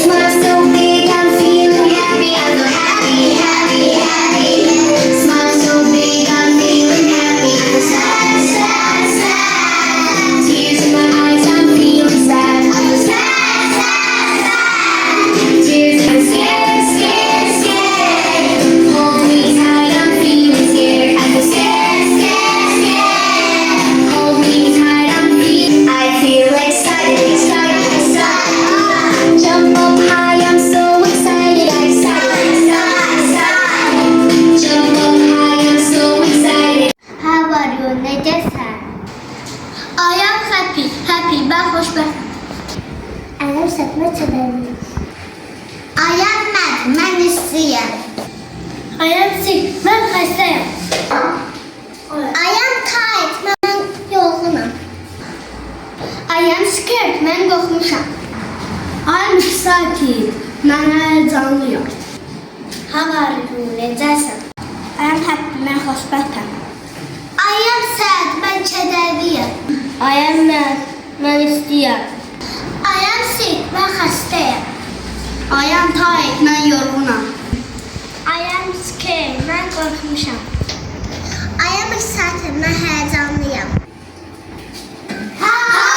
Smile so big, I'm feeling happy. I'm so happy, happy, happy. Smile so big, I'm feeling happy. I'm sad, sad, sad. Tears in my eyes, I'm feeling sad. I'm so sad, sad, sad. Tears, I'm scared, scared, scared. Hold me tight, I'm feeling scared. I'm so scared, scared, scared. Hold me tight, I'm feeling. I feel excited, excited, excited. Jump up high, I'm so excited, excited, excited, excited. Jump up high, I'm so excited. How are you? Necəsən? I am happy, happy. Ben xoşbəxtəm. I am sad, mən kədərliyim. I am mad, mən istəyirəm. I am sick, mən xəstəyəm. I am tired, mən yorğunam. I am scared, mən qorxmuşam. I am excited, mən həyəcanlıyam. How are you? Necəsən? I am happy, mən xoşbəxtəm. I am sad, mən kədərliyəm. I am mad, mən istəyirəm. I am sick, mən xəstəyəm. I am tired, mən yorğunam. I am scared, mən qorxmuşam. I am excited, mən həyəcanlıyam. How